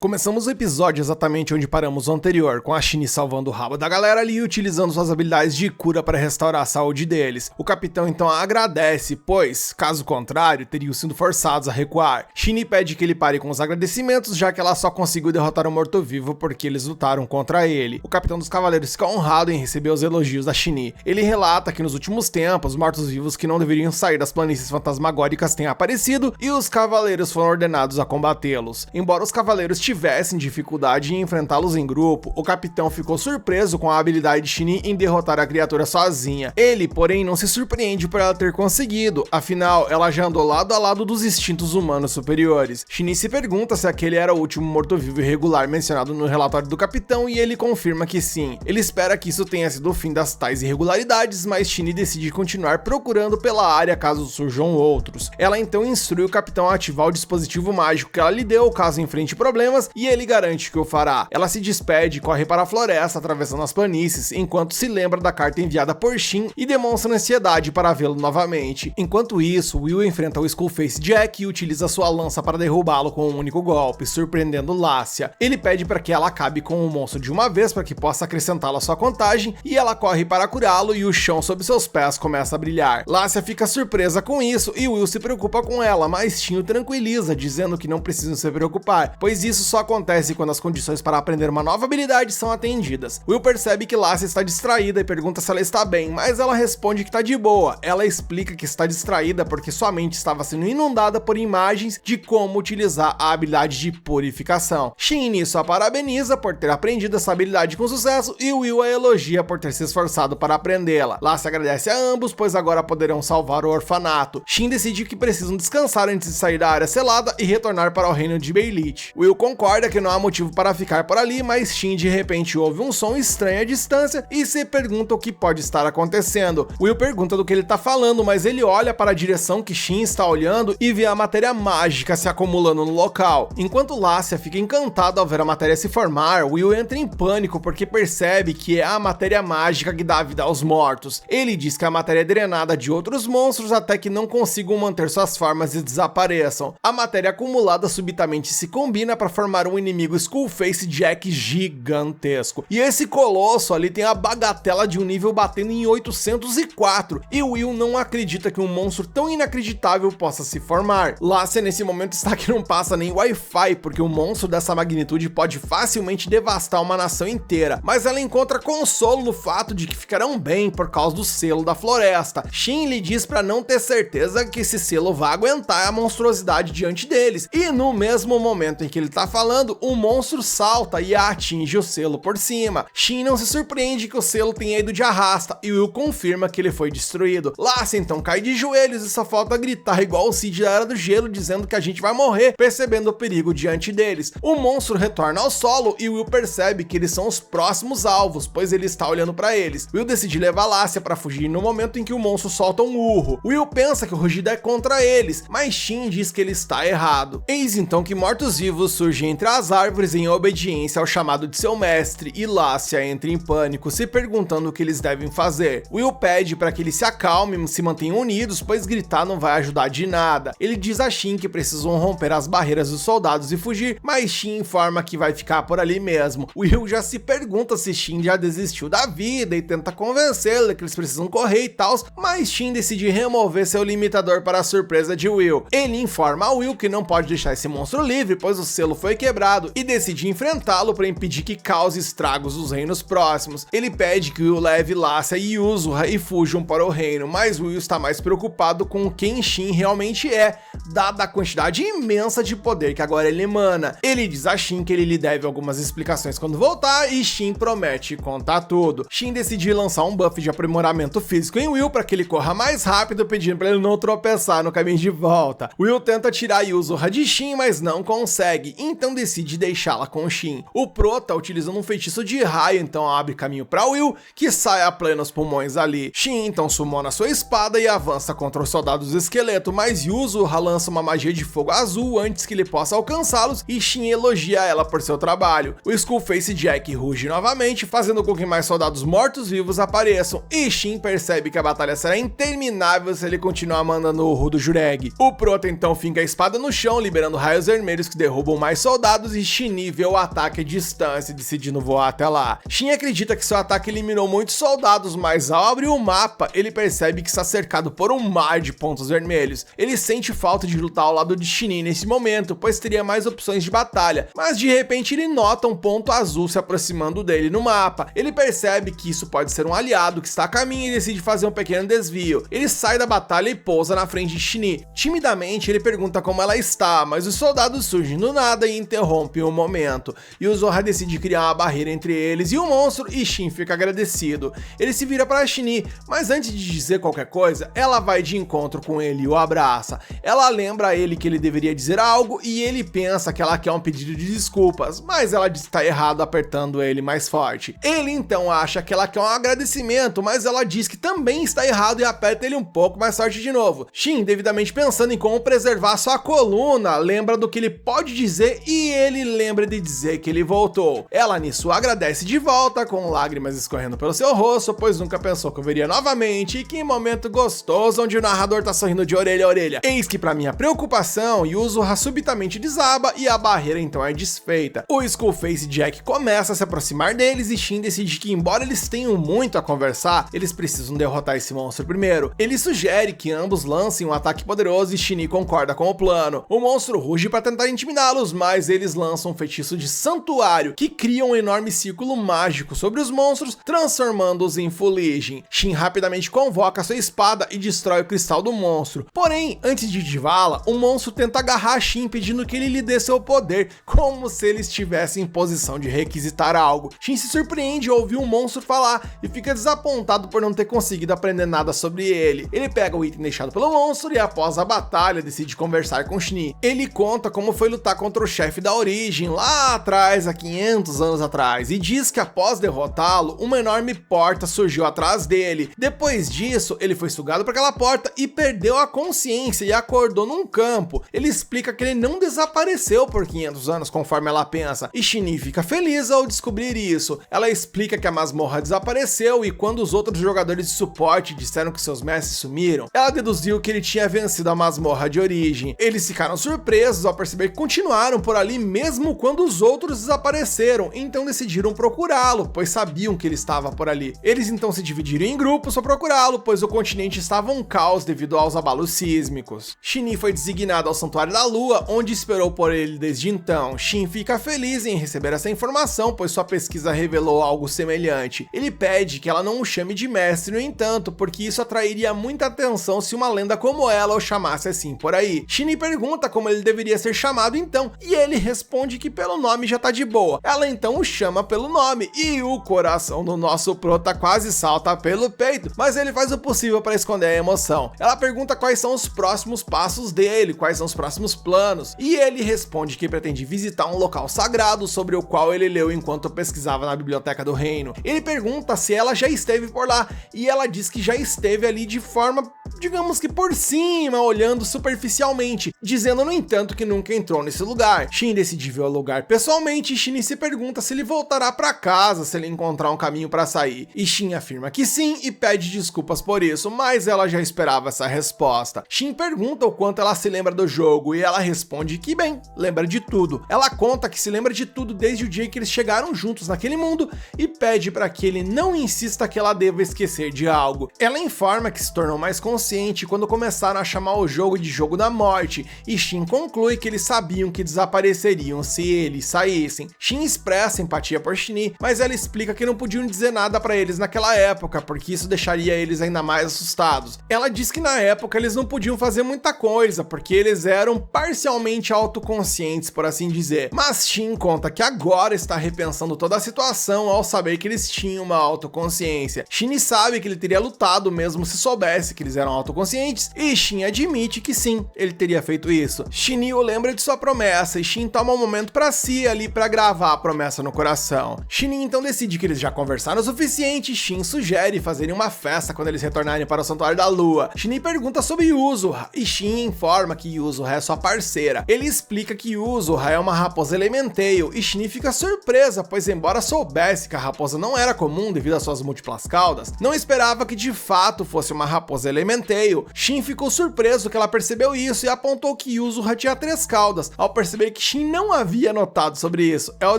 Começamos o episódio exatamente onde paramos o anterior, com a Shinee salvando o rabo da galera ali e utilizando suas habilidades de cura para restaurar a saúde deles. O capitão então agradece, pois, caso contrário, teriam sido forçados a recuar. Shinee pede que ele pare com os agradecimentos, já que ela só conseguiu derrotar o morto-vivo porque eles lutaram contra ele. O capitão dos cavaleiros fica honrado em receber os elogios da Shinee. Ele relata que nos últimos tempos, mortos-vivos que não deveriam sair das planícies fantasmagóricas têm aparecido e os cavaleiros foram ordenados a combatê-los. Embora os cavaleiros tivessem dificuldade em enfrentá-los em grupo, o capitão ficou surpreso com a habilidade de Shinee em derrotar a criatura sozinha. Ele, porém, não se surpreende por ela ter conseguido, afinal, ela já andou lado a lado dos instintos humanos superiores. Shinee se pergunta se aquele era o último morto-vivo irregular mencionado no relatório do capitão e ele confirma que sim. Ele espera que isso tenha sido o fim das tais irregularidades, mas Shinee decide continuar procurando pela área caso surjam outros. Ela então instrui o capitão a ativar o dispositivo mágico que ela lhe deu caso enfrente problemas, e ele garante que o fará. Ela se despede e corre para a floresta, atravessando as planícies, enquanto se lembra da carta enviada por Shin e demonstra ansiedade para vê-lo novamente. Enquanto isso, Will enfrenta o Skullface Jack e utiliza sua lança para derrubá-lo com um único golpe, surpreendendo Lassia. Ele pede para que ela acabe com o monstro de uma vez para que possa acrescentá-lo à sua contagem, e ela corre para curá-lo e o chão sob seus pés começa a brilhar. Lassia fica surpresa com isso e Will se preocupa com ela, mas Shin o tranquiliza, dizendo que não precisam se preocupar, pois isso só acontece quando as condições para aprender uma nova habilidade são atendidas. Will percebe que Lassia está distraída e pergunta se ela está bem, mas ela responde que está de boa. Ela explica que está distraída porque sua mente estava sendo inundada por imagens de como utilizar a habilidade de purificação. Shin nisso a parabeniza por ter aprendido essa habilidade com sucesso e Will a elogia por ter se esforçado para aprendê-la. Lassia agradece a ambos, pois agora poderão salvar o orfanato. Shin decide que precisam descansar antes de sair da área selada e retornar para o reino de Beilit. Will concorda que não há motivo para ficar por ali, mas Shin de repente ouve um som estranho à distância e se pergunta o que pode estar acontecendo. Will pergunta do que ele está falando, mas ele olha para a direção que Shin está olhando e vê a matéria mágica se acumulando no local. Enquanto Lassia fica encantado ao ver a matéria se formar, Will entra em pânico porque percebe que é a matéria mágica que dá vida aos mortos. Ele diz que a matéria é drenada de outros monstros até que não consigam manter suas formas e desapareçam. A matéria acumulada subitamente se combina para formar um inimigo Skullface Jack gigantesco. E esse colosso ali tem a bagatela de um nível batendo em 804, e Will não acredita que um monstro tão inacreditável possa se formar. Lassia nesse momento está que não passa nem Wi-Fi, porque um monstro dessa magnitude pode facilmente devastar uma nação inteira, mas ela encontra consolo no fato de que ficarão bem por causa do selo da floresta. Shin lhe diz para não ter certeza que esse selo vai aguentar a monstruosidade diante deles, e no mesmo momento em que ele tá falando, o monstro salta e atinge o selo por cima. Shin não se surpreende que o selo tenha ido de arrasta e Will confirma que ele foi destruído. Lassia então cai de joelhos e só falta gritar igual o Cid da Era do Gelo, dizendo que a gente vai morrer, percebendo o perigo diante deles. O monstro retorna ao solo e Will percebe que eles são os próximos alvos, pois ele está olhando para eles. Will decide levar Lassia para fugir no momento em que o monstro solta um urro. Will pensa que o rugido é contra eles, mas Shin diz que ele está errado. Eis então que mortos-vivos surgem entre as árvores em obediência ao chamado de seu mestre, e Lassia entra em pânico, se perguntando o que eles devem fazer. Will pede para que eles se acalmem e se mantenham unidos, pois gritar não vai ajudar de nada. Ele diz a Shin que precisam romper as barreiras dos soldados e fugir, mas Shin informa que vai ficar por ali mesmo. Will já se pergunta se Shin já desistiu da vida e tenta convencê-lo que eles precisam correr e tal, mas Shin decide remover seu limitador para a surpresa de Will. Ele informa a Will que não pode deixar esse monstro livre, pois o selo foi foi quebrado e decide enfrentá-lo para impedir que cause estragos nos reinos próximos. Ele pede que Will leve Lácia e Yuzura e fujam para o reino, mas Will está mais preocupado com quem Shin realmente é, dada a quantidade imensa de poder que agora ele emana. Ele diz a Shin que ele lhe deve algumas explicações quando voltar e Shin promete contar tudo. Shin decide lançar um buff de aprimoramento físico em Will para que ele corra mais rápido, pedindo para ele não tropeçar no caminho de volta. Will tenta tirar Yuzura de Shin, mas não consegue, então decide deixá-la com Shin. O Pro tá utilizando um feitiço de raio, então abre caminho para Will, que sai a plenos pulmões ali. Shin então sumona sua espada e avança contra os soldados esqueleto, mas Yuzura lança uma magia de fogo azul antes que ele possa alcançá-los e Shin elogia ela por seu trabalho. O Skullface Jack ruge novamente, fazendo com que mais soldados mortos-vivos apareçam, e Shin percebe que a batalha será interminável se ele continuar mandando o urro do Jureg. O Prota então finca a espada no chão, liberando raios vermelhos que derrubam mais soldados, e Shin vê o ataque à distância, decidindo voar até lá. Shin acredita que seu ataque eliminou muitos soldados, mas ao abrir o mapa, ele percebe que está cercado por um mar de pontos vermelhos. Ele sente falta de lutar ao lado de Shin nesse momento, pois teria mais opções de batalha, mas de repente ele nota um ponto azul se aproximando dele no mapa. Ele percebe que isso pode ser um aliado que está a caminho e decide fazer um pequeno desvio. Ele sai da batalha e pousa na frente de Shin. Timidamente ele pergunta como ela está, mas os soldados surgem do nada e interrompem o momento. Yuzura decide criar uma barreira entre eles e o monstro, e Shin fica agradecido. Ele se vira para Shin, mas antes de dizer qualquer coisa, ela vai de encontro com ele e o abraça. Ela lembra a ele que ele deveria dizer algo e ele pensa que ela quer um pedido de desculpas, mas ela diz que está errado, apertando ele mais forte. Ele então acha que ela quer um agradecimento, mas ela diz que também está errado e aperta ele um pouco mais forte de novo. Shin, devidamente pensando em como preservar sua coluna, lembra do que ele pode dizer e ele lembra de dizer que ele voltou. Ela nisso agradece de volta, com lágrimas escorrendo pelo seu rosto, pois nunca pensou que eu veria novamente, e que momento gostoso onde o narrador tá sorrindo de orelha a orelha. Eis que, pra minha preocupação, Yuzura subitamente desaba e a barreira então é desfeita. O Skullface Jack começa a se aproximar deles e Shin decide que, embora eles tenham muito a conversar, eles precisam derrotar esse monstro primeiro. Ele sugere que ambos lancem um ataque poderoso e Shin concorda com o plano. O monstro ruge para tentar intimidá-los, mas eles lançam um feitiço de santuário que cria um enorme círculo mágico sobre os monstros, transformando-os em fuligem. Shin rapidamente convoca sua espada e destrói o cristal do monstro. Porém, antes de divá-la, o monstro tenta agarrar Shin, pedindo que ele lhe dê seu poder, como se ele estivesse em posição de requisitar algo. Shin se surpreende ao ouvir o monstro falar e fica desapontado por não ter conseguido aprender nada sobre ele. Ele pega o item deixado pelo monstro e, após a batalha, decide conversar com Shin. Ele conta como foi lutar contra o chefe da origem lá atrás, há 500 anos atrás, e diz que após derrotá-lo, uma enorme porta surgiu atrás dele. Depois disso, ele foi sugado por aquela porta e perdeu a consciência e acordou num campo. Ele explica que ele não desapareceu por 500 anos, conforme ela pensa, e Shin fica feliz ao descobrir isso. Ela explica que a masmorra desapareceu e quando os outros jogadores de suporte disseram que seus mestres sumiram, ela deduziu que ele tinha vencido a masmorra de origem. Eles ficaram surpresos ao perceber que continuaram por ali mesmo quando os outros desapareceram, então decidiram procurá-lo, pois sabiam que ele estava por ali. Eles então se dividiram em grupos para procurá-lo, pois o continente estava um caos devido aos abalos sísmicos. Shin foi designado ao Santuário da Lua, onde esperou por ele desde então. Shin fica feliz em receber essa informação, pois sua pesquisa revelou algo semelhante. Ele pede que ela não o chame de mestre, no entanto, porque isso atrairia muita atenção se uma lenda como ela o chamasse assim por aí. Shin pergunta como ele deveria ser chamado então, e ele responde que pelo nome já tá de boa. Ela então o chama pelo nome, e o coração do nosso prota quase salta pelo peito, mas ele faz o possível para esconder a emoção. Ela pergunta quais são os próximos passos dele, quais são os próximos planos, e ele responde que pretende visitar um local sagrado sobre o qual ele leu enquanto pesquisava na biblioteca do reino. Ele pergunta se ela já esteve por lá, e ela diz que já esteve ali de forma, digamos que por cima, olhando superficialmente, dizendo no entanto que nunca entrou nesse lugar. Shin decide ver o lugar pessoalmente, e Shin se pergunta se ele voltará para casa se ele encontrar um caminho para sair, e Shin afirma que sim e pede desculpas por isso, mas ela já esperava essa resposta. Shin pergunta o quanto ela se lembra do jogo e ela responde que bem, lembra de tudo. Ela conta que se lembra de tudo desde o dia que eles chegaram juntos naquele mundo e pede para que ele não insista que ela deva esquecer de algo. Ela informa que se tornou mais consciente consciente quando começaram a chamar o jogo de jogo da morte, e Shin conclui que eles sabiam que desapareceriam se eles saíssem. Shin expressa empatia por Shinee, mas ela explica que não podiam dizer nada pra eles naquela época, porque isso deixaria eles ainda mais assustados. Ela diz que na época eles não podiam fazer muita coisa, porque eles eram parcialmente autoconscientes, por assim dizer. Mas Shin conta que agora está repensando toda a situação ao saber que eles tinham uma autoconsciência. Shin sabe que ele teria lutado mesmo se soubesse que eles eram autoconscientes, e Shin admite que sim, ele teria feito isso. Shin'yu lembra de sua promessa, e Shin toma um momento pra si ali pra gravar a promessa no coração. Shin então decide que eles já conversaram o suficiente, e Shin sugere fazerem uma festa quando eles retornarem para o Santuário da Lua. Shin pergunta sobre Yuzuha, e Shin informa que Yuzuha é sua parceira. Ele explica que Yuzuha é uma raposa Elementail, e Shin fica surpresa, pois embora soubesse que a raposa não era comum devido às suas múltiplas caudas, não esperava que de fato fosse uma raposa Elementail. Shin ficou surpreso que ela percebeu isso e apontou que Yuzuha tinha 3 caudas, ao perceber que Shin não havia notado sobre isso. É o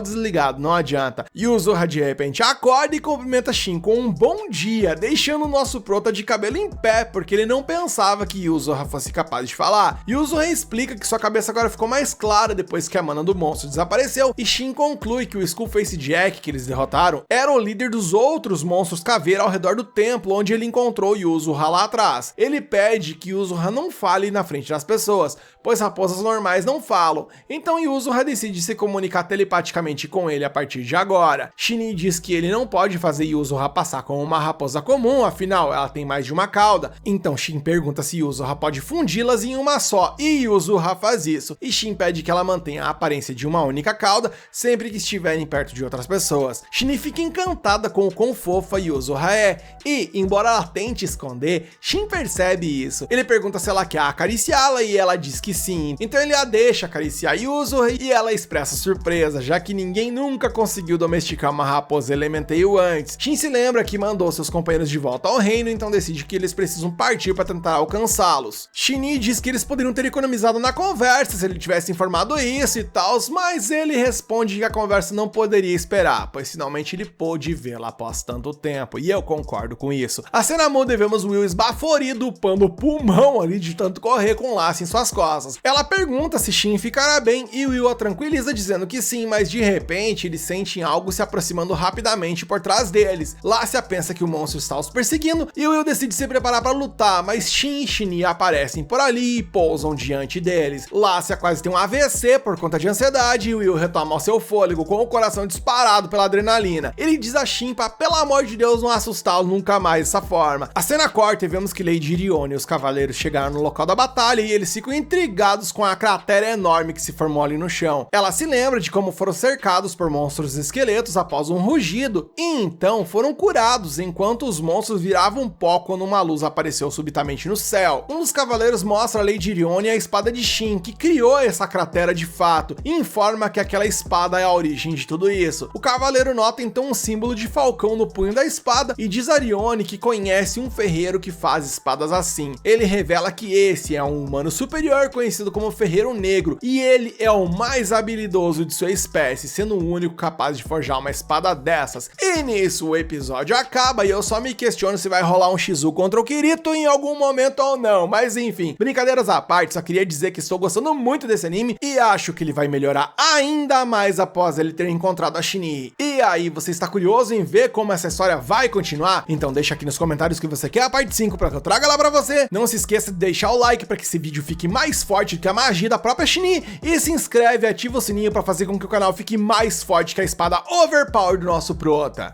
desligado, não adianta. Yuzuha de repente acorda e cumprimenta Shin com um bom dia, deixando o nosso prota de cabelo em pé, porque ele não pensava que Yuzuha fosse capaz de falar. Yuzuha explica que sua cabeça agora ficou mais clara depois que a mana do monstro desapareceu, e Shin conclui que o Skullface Jack que eles derrotaram era o líder dos outros monstros caveira ao redor do templo onde ele encontrou Yuzuha lá atrás. Ele pede que Yuzuha não fale na frente das pessoas, pois raposas normais não falam, então Yuzuha decide se comunicar telepaticamente com ele a partir de agora. Shin diz que ele não pode fazer Yuzuha passar como uma raposa comum, afinal ela tem mais de uma cauda, então Shin pergunta se Yuzuha pode fundi-las em uma só, e Yuzuha faz isso, e Shin pede que ela mantenha a aparência de uma única cauda sempre que estiverem perto de outras pessoas. Shin fica encantada com o quão fofa Yuzuha é, e embora ela tente esconder, Shin percebe isso. Ele pergunta se ela quer acariciá-la e ela diz que sim, então ele a deixa acariciar Yuzuha e ela expressa surpresa, já que ninguém nunca conseguiu domesticar uma raposa Elementail antes. Shin se lembra que mandou seus companheiros de volta ao reino, então decide que eles precisam partir para tentar alcançá-los. Shin diz que eles poderiam ter economizado na conversa se ele tivesse informado isso e tal, mas ele responde que a conversa não poderia esperar, pois finalmente ele pôde vê-la após tanto tempo, e eu concordo com isso. A cena muda e vemos Will esbaforido, upando o pulmão ali de tanto correr com um laço em suas costas. Ela pergunta se Shin ficará bem e Will a tranquiliza dizendo que sim, mas de repente eles sentem algo se aproximando rapidamente por trás deles. Lácia pensa que o monstro está os perseguindo e Will decide se preparar para lutar, mas Shin e Shinee aparecem por ali e pousam diante deles. Lácia quase tem um AVC por conta de ansiedade e Will retoma o seu fôlego com o coração disparado pela adrenalina. Ele diz a Shin para, pelo amor de Deus, não assustá-lo nunca mais dessa forma. A cena corta e vemos que Lady Irione e os cavaleiros chegaram no local da batalha e eles ficam intrigados com a cratera enorme que se formou ali no chão. Ela se lembra de como foram cercados por monstros esqueletos após um rugido e então foram curados enquanto os monstros viravam pó quando uma luz apareceu subitamente no céu. Um dos cavaleiros mostra a Lady Irione a espada de Shin, que criou essa cratera de fato, e informa que aquela espada é a origem de tudo isso. O cavaleiro nota então um símbolo de falcão no punho da espada e diz a Irione que conhece um ferreiro que faz espadas assim. Ele revela que esse é um humano superior conhecido como Ferreiro Negro, e ele é o mais habilidoso de sua espécie, sendo o único capaz de forjar uma espada dessas. E nisso o episódio acaba e eu só me questiono se vai rolar um Shizu contra o Kirito em algum momento ou não, mas enfim, brincadeiras à parte, só queria dizer que estou gostando muito desse anime e acho que ele vai melhorar ainda mais após ele ter encontrado a Shinee. E aí, você está curioso em ver como essa história vai continuar? Então deixa aqui nos comentários que você quer a parte 5 para que eu traga lá para você. Não se esqueça de deixar o like para que esse vídeo fique mais forte do que a magia da própria Shinee, e se inscreve e ativa o sininho para fazer com que o canal fique mais forte que a espada overpower do nosso prota.